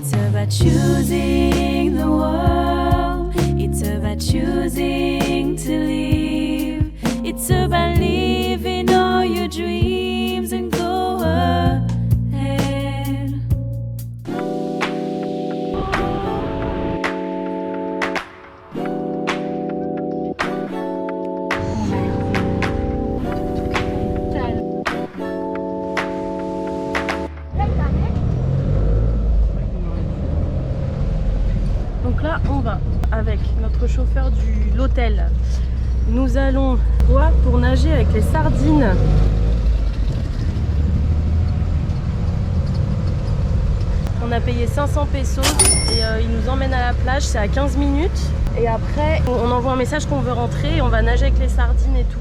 It's about choosing the world. It's about choosing to live. It's about living all your dreams and go ahead. Donc là, on va avec notre chauffeur de l'hôtel. Nous allons voir pour nager avec les sardines. On a payé 500 pesos et il nous emmène à la plage, c'est à 15 minutes. Et après, on envoie un message qu'on veut rentrer et on va nager avec les sardines et tout.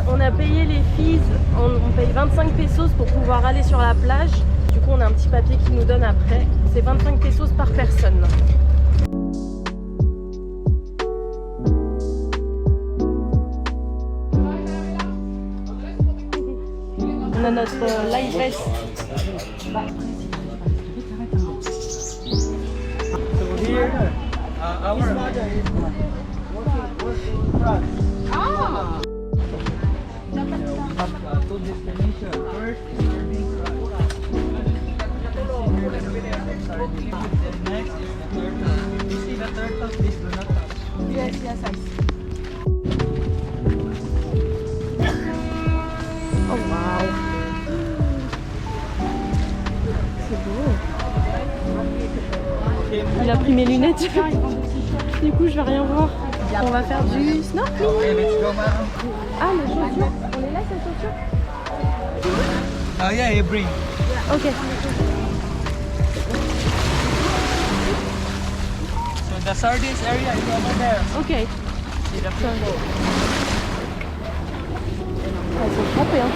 On a payé les fees, on paye 25 pesos pour pouvoir aller sur la plage. Du coup, on a un petit papier qui nous donne après. C'est 25 pesos par personne. On a notre life vest. Two destination. First is Irving Crag. Next is the turtle. You see the turtle, please do not touch. Yes, yes, I see. Oh wow. C'est beau. Il a pris mes lunettes. Du coup, je vais rien voir. On va faire du snorkeling. Okay, let's go, madam. Ah, les chaussures. On les laisse, les chaussures? Oh yeah, you bring. Ok. So the sardines area is over there. Ok. See the people. Ah, ils sont trempés, hein.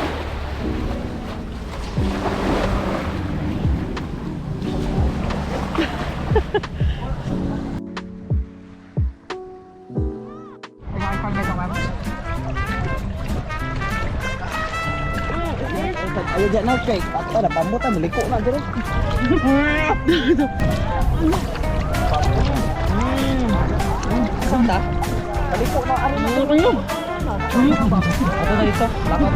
Ayo dyan na, Craig. Ako na, pamutan, maliko na dyan. Sanda? Maliko na, ano na. Ano kayo? Ano na ito? Lakat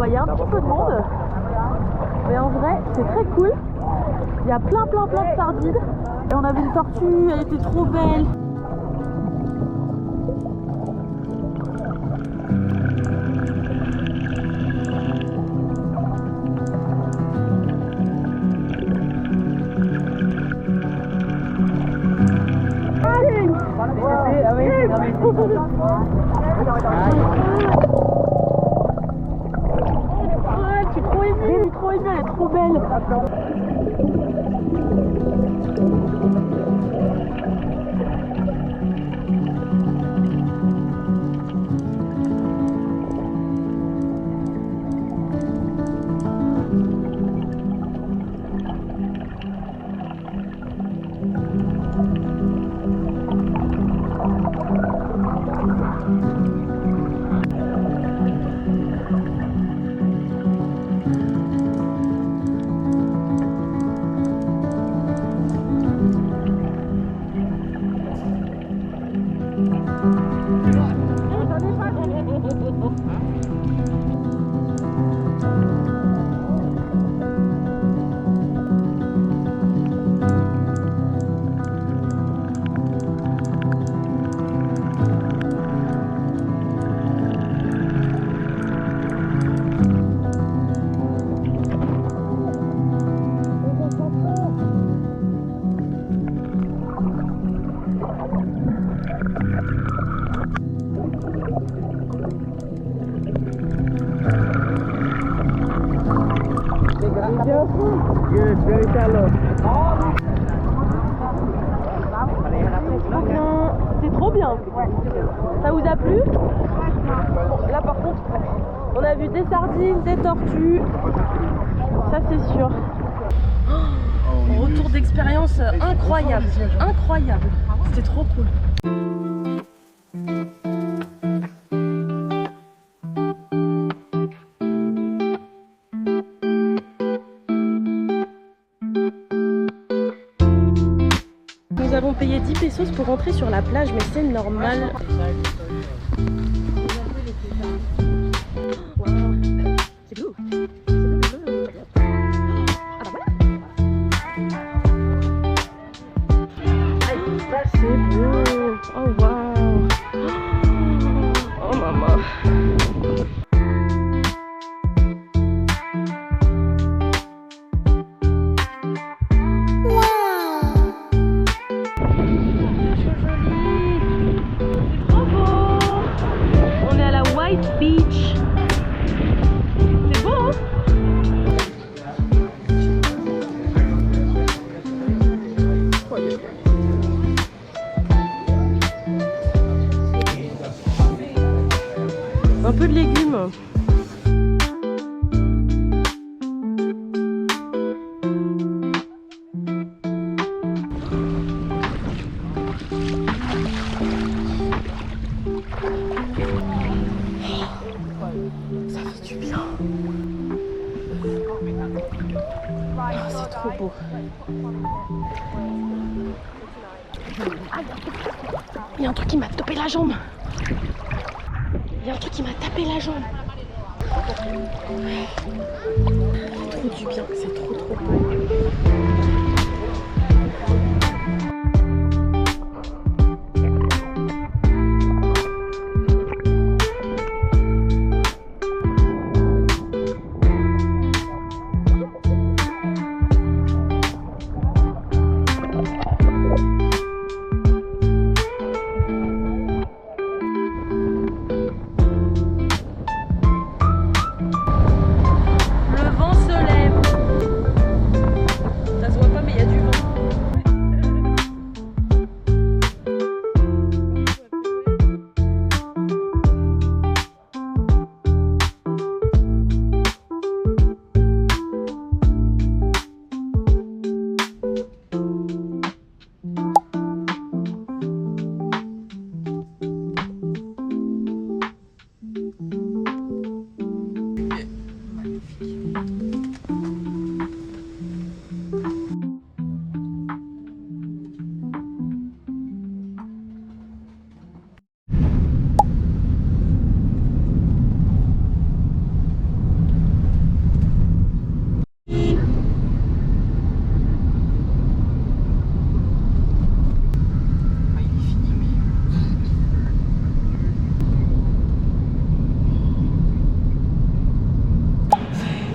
Il y a un petit peu de monde, mais en vrai c'est très cool. Il y a plein de sardines et on a vu une tortue, elle était trop belle. Je suis trop émue, elle est trop belle. it's very shallow. C'est trop bien. Ça vous a plu? Là par contre, on a vu des sardines, des tortues. Ça c'est sûr. Oh, retour d'expérience incroyable. Incroyable. C'était trop cool. Nous avons payé 10 pesos pour rentrer sur la plage, mais c'est normal. C'est beau. Ah bah voilà. C'est beau. Oh waouh. Oh maman. Beach. C'est beau, hein? Un peu de légumes. Ça fait du bien. Oh, c'est trop beau. Il y a un truc qui m'a tapé la jambe. Il y a un truc qui m'a tapé la jambe. Trop du bien, c'est trop beau.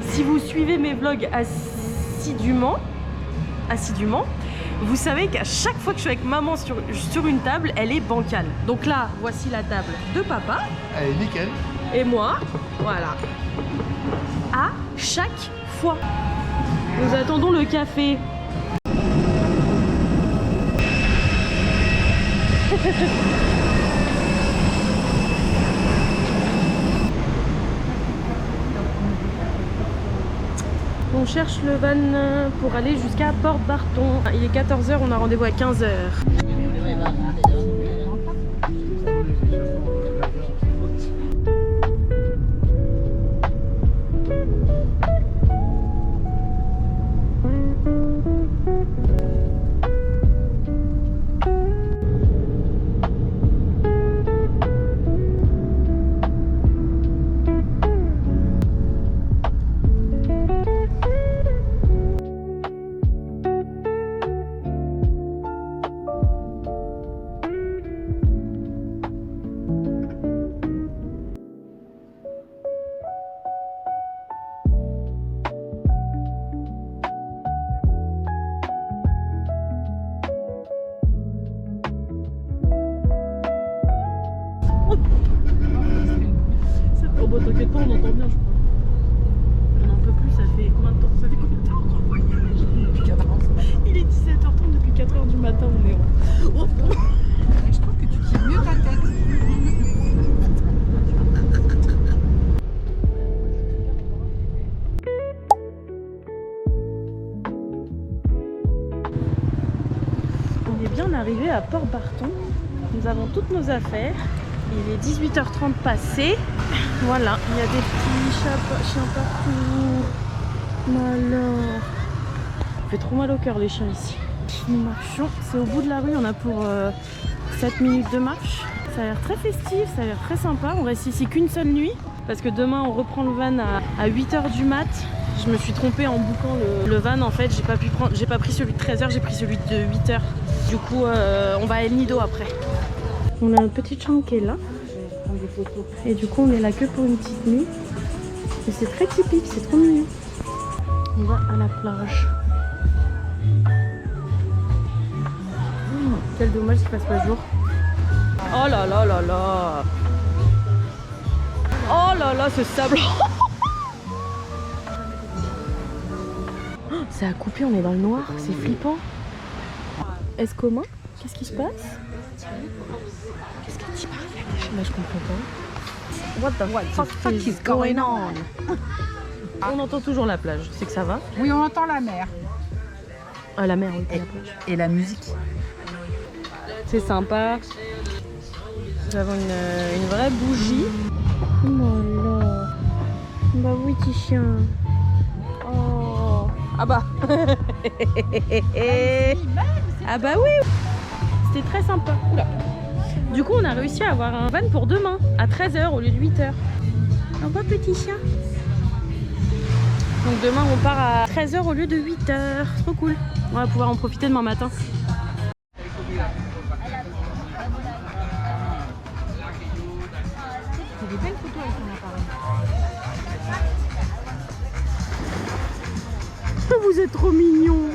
Si vous suivez mes vlogs assidûment, vous savez qu'à chaque fois que je suis avec maman sur une table, elle est bancale. Donc là, voici la table de papa. Elle est nickel. Et moi, voilà. À chaque fois. Nous attendons le café. On cherche le van pour aller jusqu'à Port-Barton. Il est 14 h, on a rendez-vous à 15 h. Oh bah t'inquiète pas, on entend bien je crois. On en peut plus, ça fait combien de temps qu'on voyage? à Port-Barton. Nous avons toutes nos affaires. Il est 18h30 passé. Voilà, il y a des petits chiens partout. Alors, ça fait trop mal au cœur les chiens ici. Nous marchons, c'est au bout de la rue, on a pour 7 minutes de marche. Ça a l'air très festif, ça a l'air très sympa. On reste ici qu'une seule nuit parce que demain on reprend le van à 8h du mat. Je me suis trompée en bouquant le van en fait, j'ai pas pris celui de 13h, j'ai pris celui de 8h. Du coup on va à El Nido après. On a une petite chambre qui est là. Et du coup on est là que pour une petite nuit. Et c'est très typique, c'est trop mignon. On va à la plage. Quel dommage qu'il fasse pas jour. Oh là là là là. Oh là là ce sable. Ça a coupé, on est dans le noir, c'est flippant. Est-ce commun? Qu'est-ce qui se passe? Qu'est-ce qu'elle dit Maria? Là je comprends pas. What the fuck is going on? On entend toujours la plage, c'est que ça va? Oui, on entend la mer. Ah la mer, oui, pas la plage. Et la musique. C'est sympa. Nous avons une vraie bougie. Oh là. Bah oui, petit chien. Oh. Ah bah. Ah bah oui. C'était très sympa. Oula. Du coup, on a réussi à avoir un van pour demain, à 13h au lieu de 8h. Au revoir, petit chien. Donc demain, on part à 13h au lieu de 8h. Trop cool. On va pouvoir en profiter demain matin. Des belles photos avec son appareil. Vous êtes trop mignons.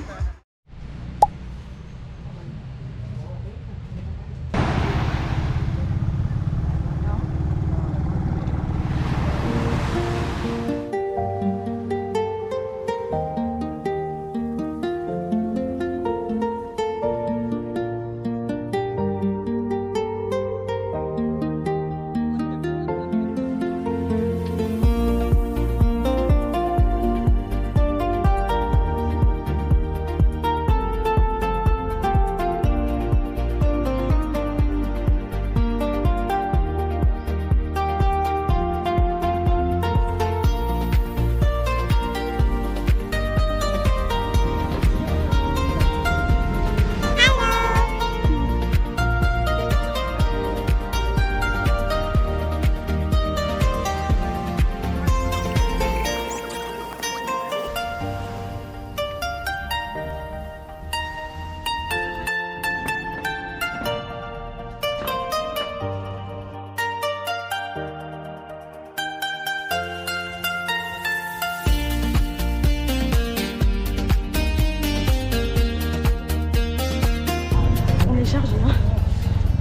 Chargé, hein.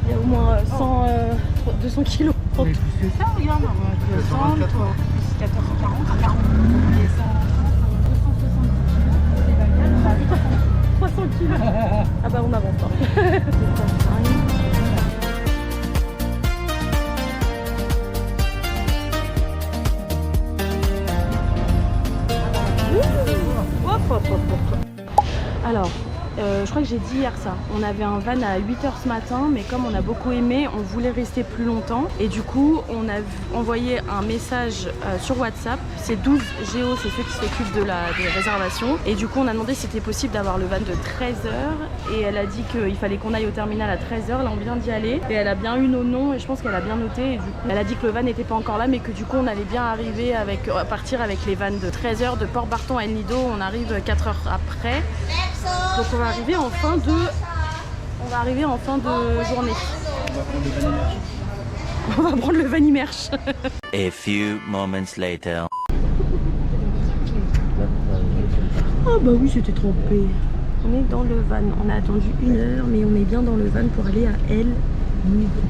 Il y a au moins 200 kilos. Mais plus que ça, regarde. 200, 14, 40, 40. 300 kilos. Ah bah on avance pas. Alors, je crois que j'ai dit hier ça. On avait un van à 8h ce matin, mais comme on a beaucoup aimé, on voulait rester plus longtemps. Et du coup, on a envoyé un message sur WhatsApp. C'est 12 Géo, c'est ceux qui s'occupent des réservations. Et du coup, on a demandé si c'était possible d'avoir le van de 13h. Et elle a dit qu'il fallait qu'on aille au terminal à 13h. Là, on vient d'y aller. Et elle a bien eu nos noms et je pense qu'elle a bien noté. Et du coup, elle a dit que le van n'était pas encore là, mais que du coup, on allait bien arriver à partir avec les vannes de 13h de Port-Barton à El Nido. On arrive 4 heures après. Donc on va arriver en fin de journée. On va prendre le van immerge. A few moments later. Ah bah oui, j'étais trompée. On est dans le van. On a attendu 1 heure, mais on est bien dans le van pour aller à El Nido.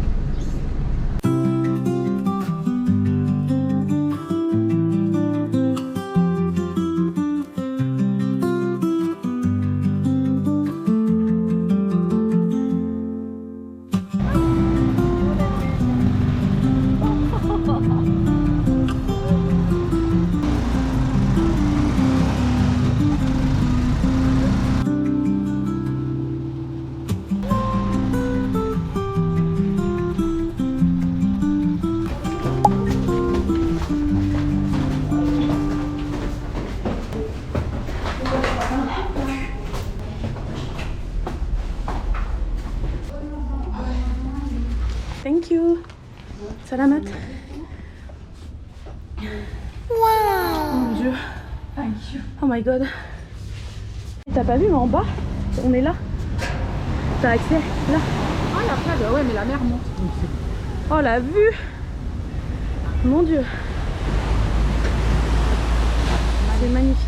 Thank you. Salamat. Oh mon dieu. Oh my god. T'as pas vu, mais en bas, on est là. T'as accès là. Ah, et après, bah ouais, mais la mer monte. Oh la vue. Mon dieu. C'est magnifique.